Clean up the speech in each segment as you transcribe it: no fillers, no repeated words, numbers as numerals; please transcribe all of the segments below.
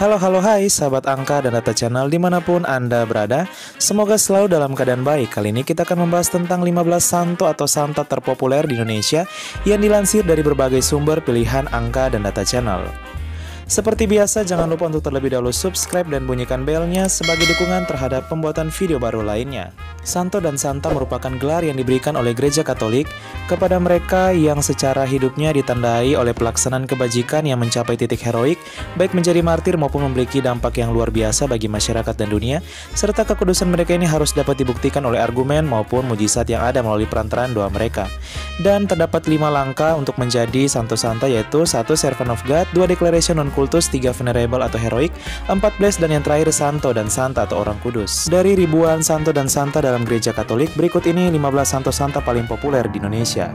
Halo hai sahabat angka dan data channel dimanapun Anda berada. Semoga selalu dalam keadaan baik. Kali ini kita akan membahas tentang 15 santo atau santa terpopuler di Indonesia yang dilansir dari berbagai sumber pilihan angka dan data channel. Seperti biasa, jangan lupa untuk terlebih dahulu subscribe dan bunyikan belnya sebagai dukungan terhadap pembuatan video baru lainnya. Santo dan Santa merupakan gelar yang diberikan oleh Gereja Katolik kepada mereka yang secara hidupnya ditandai oleh pelaksanaan kebajikan yang mencapai titik heroik, baik menjadi martir maupun memiliki dampak yang luar biasa bagi masyarakat dan dunia, serta kekudusan mereka ini harus dapat dibuktikan oleh argumen maupun mujizat yang ada melalui perantaraan doa mereka. Dan terdapat 5 langkah untuk menjadi Santo Santa, yaitu 1. Servant of God, 2. Declaration non kultus, 3. Venerable atau heroik, 4. Blessed, dan yang terakhir Santo dan Santa atau orang kudus. Dari ribuan Santo dan Santa dalam Gereja Katolik, berikut ini 15 Santo Santa paling populer di Indonesia.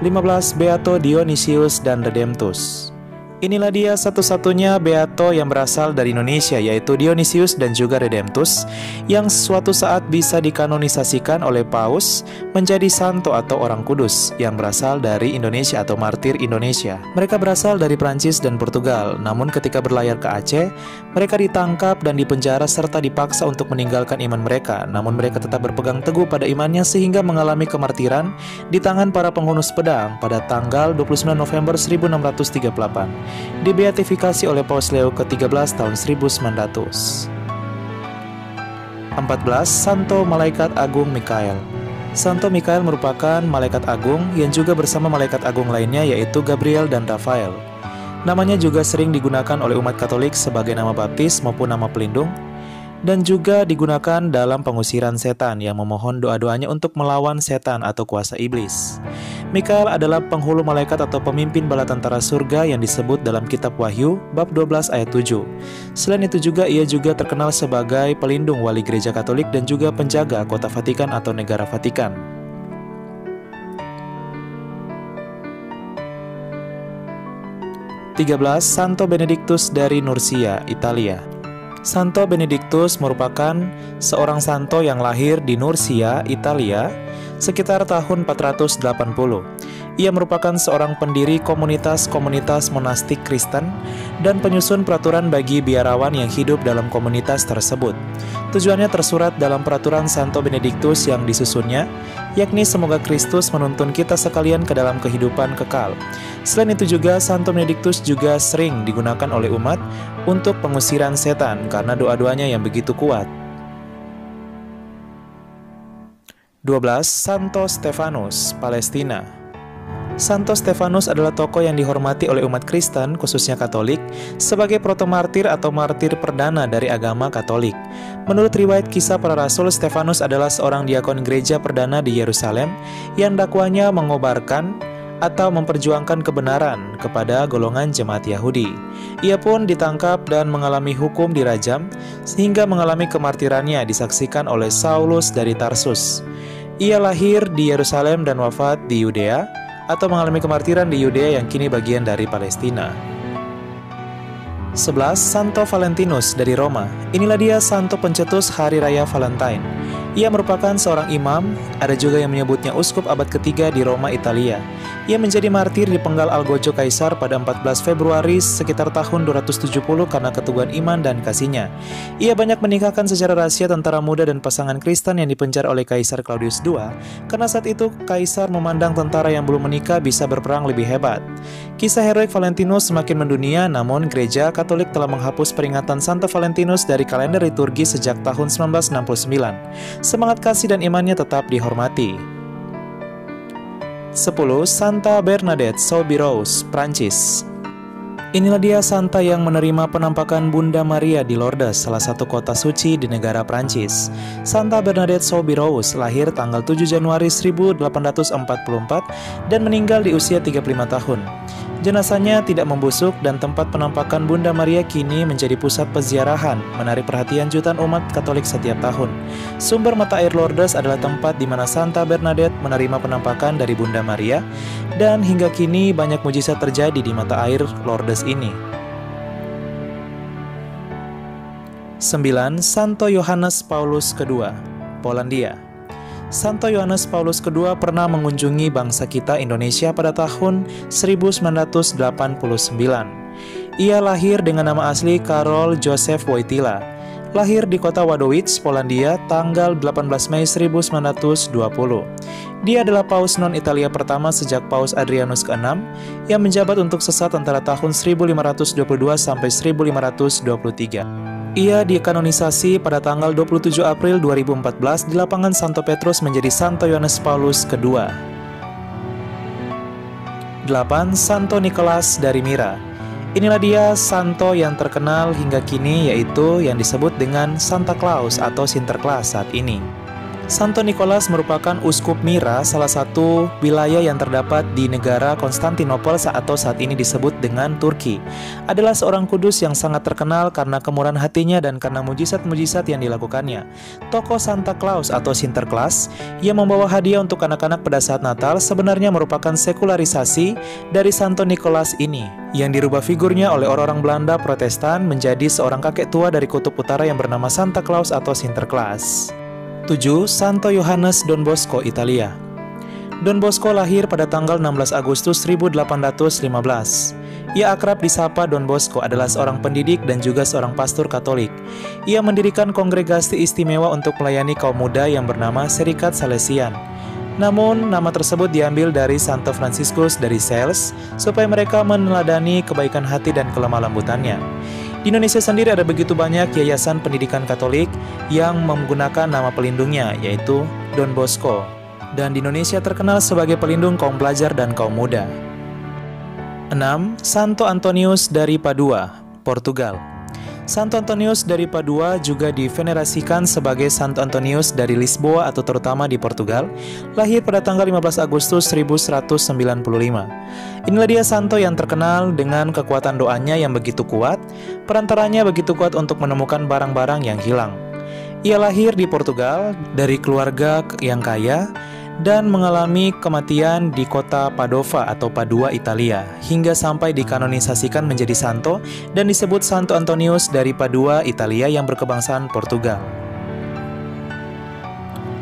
15. Beato Dionysius dan Redemptus. Inilah dia satu-satunya Beato yang berasal dari Indonesia, yaitu Dionysius dan juga Redemptus, yang suatu saat bisa dikanonisasikan oleh Paus menjadi santo atau orang kudus yang berasal dari Indonesia atau martir Indonesia. Mereka berasal dari Prancis dan Portugal, namun ketika berlayar ke Aceh, mereka ditangkap dan dipenjara serta dipaksa untuk meninggalkan iman mereka. Namun mereka tetap berpegang teguh pada imannya sehingga mengalami kemartiran di tangan para penghunus pedang pada tanggal 29 November 1638. Dibeatifikasi oleh Paus Leo ke-13 tahun 1900. 14. Santo Malaikat Agung Mikael. Santo Mikael merupakan malaikat agung yang juga bersama malaikat agung lainnya, yaitu Gabriel dan Rafael. Namanya juga sering digunakan oleh umat Katolik sebagai nama baptis maupun nama pelindung, dan juga digunakan dalam pengusiran setan yang memohon doa-doanya untuk melawan setan atau kuasa iblis. Mikael adalah penghulu malaikat atau pemimpin bala tentara surga yang disebut dalam kitab Wahyu bab 12 ayat 7. Selain itu juga ia juga terkenal sebagai pelindung wali Gereja Katolik dan juga penjaga kota Vatikan atau negara Vatikan. 13. Santo Benedictus dari Nursia, Italia. Santo Benedictus merupakan seorang santo yang lahir di Nursia, Italia, sekitar tahun 480. Ia merupakan seorang pendiri komunitas-komunitas monastik Kristen dan penyusun peraturan bagi biarawan yang hidup dalam komunitas tersebut. Tujuannya tersurat dalam peraturan Santo Benedictus yang disusunnya, yakni semoga Kristus menuntun kita sekalian ke dalam kehidupan kekal. Selain itu juga, Santo Benedictus juga sering digunakan oleh umat untuk pengusiran setan karena doa-doanya yang begitu kuat. 12. Santo Stefanus, Palestina. Santo Stefanus adalah tokoh yang dihormati oleh umat Kristen, khususnya Katolik, sebagai protomartir atau martir perdana dari agama Katolik. Menurut riwayat Kisah Para Rasul, Stefanus adalah seorang diakon gereja perdana di Yerusalem yang dakwanya mengobarkan atau memperjuangkan kebenaran kepada golongan jemaat Yahudi. Ia pun ditangkap dan mengalami hukum dirajam, sehingga mengalami kemartirannya disaksikan oleh Saulus dari Tarsus. Ia lahir di Yerusalem dan wafat di Yudea, atau mengalami kemartiran di Yudea yang kini bagian dari Palestina. 11. Santo Valentinus dari Roma. Inilah dia santo pencetus Hari Raya Valentine. Ia merupakan seorang imam, ada juga yang menyebutnya uskup abad ketiga di Roma, Italia. Ia menjadi martir di penggal Algojo Kaisar pada 14 Februari sekitar tahun 270 karena keteguhan iman dan kasihnya. Ia banyak menikahkan secara rahasia tentara muda dan pasangan Kristen yang dipenjara oleh Kaisar Claudius II, karena saat itu Kaisar memandang tentara yang belum menikah bisa berperang lebih hebat. Kisah heroik Valentinus semakin mendunia, namun Gereja Katolik telah menghapus peringatan Santo Valentinus dari kalender liturgi sejak tahun 1969. Semangat kasih dan imannya tetap dihormati. 10. Santa Bernadette Soubirous, Prancis. Inilah dia santa yang menerima penampakan Bunda Maria di Lourdes, salah satu kota suci di negara Prancis. Santa Bernadette Soubirous lahir tanggal 7 Januari 1844 dan meninggal di usia 35 tahun. Jenazahnya tidak membusuk dan tempat penampakan Bunda Maria kini menjadi pusat peziarahan, menarik perhatian jutaan umat Katolik setiap tahun. Sumber mata air Lourdes adalah tempat di mana Santa Bernadette menerima penampakan dari Bunda Maria, dan hingga kini banyak mujizat terjadi di mata air Lourdes ini. 9. Santo Yohanes Paulus II, Polandia. Santo Yohanes Paulus II pernah mengunjungi bangsa kita Indonesia pada tahun 1989. Ia lahir dengan nama asli Karol Joseph Wojtyla. Lahir di kota Wadowice, Polandia, tanggal 18 Mei 1920. Dia adalah paus non-Italia pertama sejak Paus Adrianus ke-6 yang menjabat untuk sesat antara tahun 1522 sampai 1523. Ia dikanonisasi pada tanggal 27 April 2014 di lapangan Santo Petrus menjadi Santo Yohanes Paulus II. 8. Santo Nicholas dari Myra. Inilah dia santo yang terkenal hingga kini, yaitu yang disebut dengan Santa Claus atau Sinterklas saat ini. Santo Nicholas merupakan uskup Myra, salah satu wilayah yang terdapat di negara Konstantinopel atau saat ini disebut dengan Turki. Adalah seorang kudus yang sangat terkenal karena kemurahan hatinya dan karena mujizat-mujizat yang dilakukannya. Tokoh Santa Claus atau Sinterklas yang membawa hadiah untuk anak-anak pada saat Natal sebenarnya merupakan sekularisasi dari Santo Nicholas ini, yang dirubah figurnya oleh orang-orang Belanda Protestan menjadi seorang kakek tua dari kutub utara yang bernama Santa Claus atau Sinterklas. 7. Santo Yohanes Don Bosco, Italia. Don Bosco lahir pada tanggal 16 Agustus 1815. Ia akrab disapa Don Bosco adalah seorang pendidik dan juga seorang pastor Katolik. Ia mendirikan kongregasi istimewa untuk melayani kaum muda yang bernama Serikat Salesian. Namun, nama tersebut diambil dari Santo Franciscus dari Sales supaya mereka meneladani kebaikan hati dan kelemah lembutannya. Di Indonesia sendiri ada begitu banyak yayasan pendidikan Katolik yang menggunakan nama pelindungnya, yaitu Don Bosco. Dan di Indonesia terkenal sebagai pelindung kaum pelajar dan kaum muda. 6. Santo Antonius dari Padua, Portugal. Santo Antonius dari Padua juga divenerasikan sebagai Santo Antonius dari Lisboa atau terutama di Portugal, lahir pada tanggal 15 Agustus 1195. Inilah dia santo yang terkenal dengan kekuatan doanya yang begitu kuat, perantaranya begitu kuat untuk menemukan barang-barang yang hilang. Ia lahir di Portugal dari keluarga yang kaya dan mengalami kematian di kota Padova atau Padua, Italia, hingga sampai dikanonisasikan menjadi santo dan disebut Santo Antonius dari Padua, Italia yang berkebangsaan Portugal.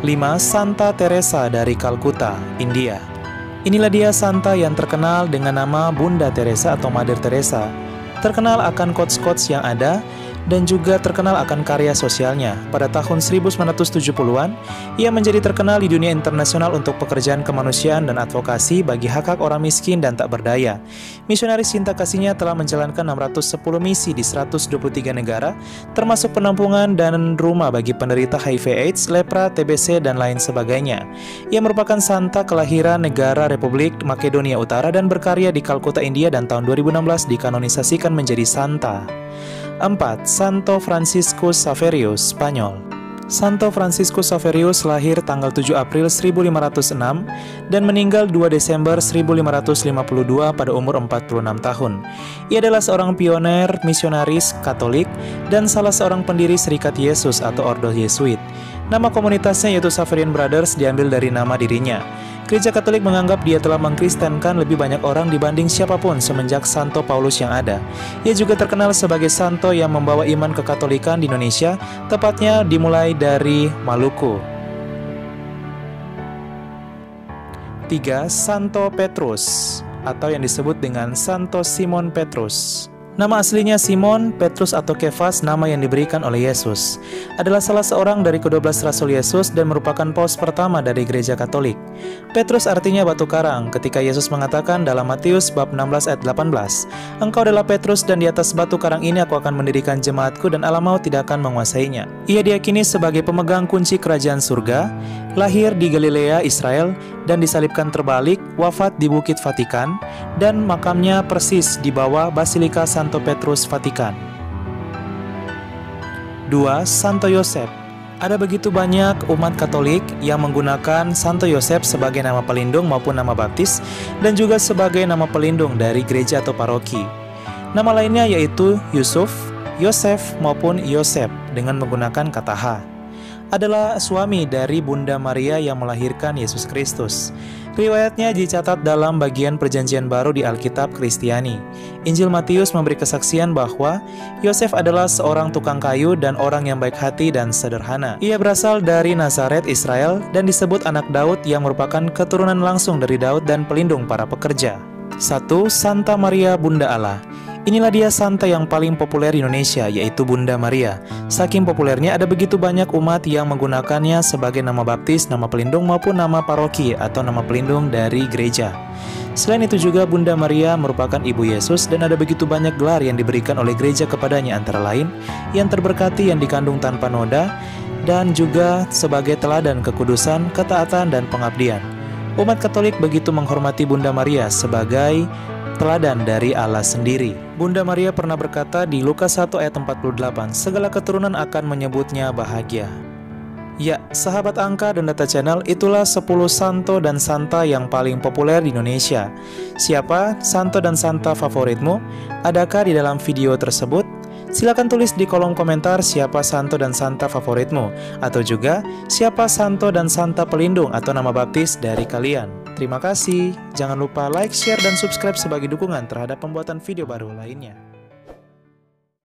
5. Santa Teresa dari Kalkuta, India. Inilah dia santa yang terkenal dengan nama Bunda Teresa atau Mother Teresa. Terkenal akan quotes-quotes yang ada dan juga terkenal akan karya sosialnya. Pada tahun 1970-an, ia menjadi terkenal di dunia internasional untuk pekerjaan kemanusiaan dan advokasi bagi hak-hak orang miskin dan tak berdaya. Misionaris cinta kasihnya telah menjalankan 610 misi di 123 negara, termasuk penampungan dan rumah bagi penderita HIV/AIDS, lepra, TBC, dan lain sebagainya. Ia merupakan santa kelahiran negara Republik Makedonia Utara dan berkarya di Kalkuta, India, dan tahun 2016 dikanonisasikan menjadi santa. 4. Santo Franciscus Saverius, Spanyol. Santo Franciscus Saverius lahir tanggal 7 April 1506 dan meninggal 2 Desember 1552 pada umur 46 tahun. Ia adalah seorang pioner misionaris Katolik dan salah seorang pendiri Serikat Yesus atau Ordo Yesuit. Nama komunitasnya yaitu Saverian Brothers diambil dari nama dirinya. Gereja Katolik menganggap dia telah mengkristenkan lebih banyak orang dibanding siapapun semenjak Santo Paulus yang ada. Ia juga terkenal sebagai santo yang membawa iman kekatolikan di Indonesia, tepatnya dimulai dari Maluku. 3. Santo Petrus atau yang disebut dengan Santo Simon Petrus. Nama aslinya Simon Petrus atau Kefas, nama yang diberikan oleh Yesus. Adalah salah seorang dari ke-12 Rasul Yesus dan merupakan paus pertama dari Gereja Katolik. Petrus artinya batu karang ketika Yesus mengatakan dalam Matius bab 16 ayat 18, "Engkau adalah Petrus dan di atas batu karang ini aku akan mendirikan jemaatku dan alam maut tidak akan menguasainya." Ia diyakini sebagai pemegang kunci kerajaan surga, lahir di Galilea, Israel, dan disalibkan terbalik, wafat di Bukit Vatikan, dan makamnya persis di bawah Basilika Santo Petrus, Vatikan. 2. Santo Yosef. Ada begitu banyak umat Katolik yang menggunakan Santo Yosef sebagai nama pelindung maupun nama baptis, dan juga sebagai nama pelindung dari gereja atau paroki. Nama lainnya yaitu Yusuf, Yosef, maupun Yosep dengan menggunakan kata H. Adalah suami dari Bunda Maria yang melahirkan Yesus Kristus. Riwayatnya dicatat dalam bagian Perjanjian Baru di Alkitab Kristiani. Injil Matius memberi kesaksian bahwa Yosef adalah seorang tukang kayu dan orang yang baik hati dan sederhana. Ia berasal dari Nazaret, Israel, dan disebut anak Daud yang merupakan keturunan langsung dari Daud dan pelindung para pekerja. 1. Santa Maria Bunda Allah. Inilah dia santa yang paling populer di Indonesia, yaitu Bunda Maria. Saking populernya, ada begitu banyak umat yang menggunakannya sebagai nama baptis, nama pelindung, maupun nama paroki atau nama pelindung dari gereja. Selain itu juga Bunda Maria merupakan Ibu Yesus dan ada begitu banyak gelar yang diberikan oleh gereja kepadanya, antara lain yang terberkati, yang dikandung tanpa noda, dan juga sebagai teladan kekudusan, ketaatan, dan pengabdian. Umat Katolik begitu menghormati Bunda Maria sebagai teladan dari Allah sendiri. Bunda Maria pernah berkata di Lukas 1 ayat 48, segala keturunan akan menyebutnya bahagia. Ya, sahabat angka dan data channel, itulah 10 santo dan santa yang paling populer di Indonesia. Siapa santo dan santa favoritmu? Adakah di dalam video tersebut? Silakan tulis di kolom komentar siapa santo dan santa favoritmu, atau juga siapa santo dan santa pelindung atau nama baptis dari kalian. Terima kasih. Jangan lupa like, share, dan subscribe sebagai dukungan terhadap pembuatan video baru lainnya.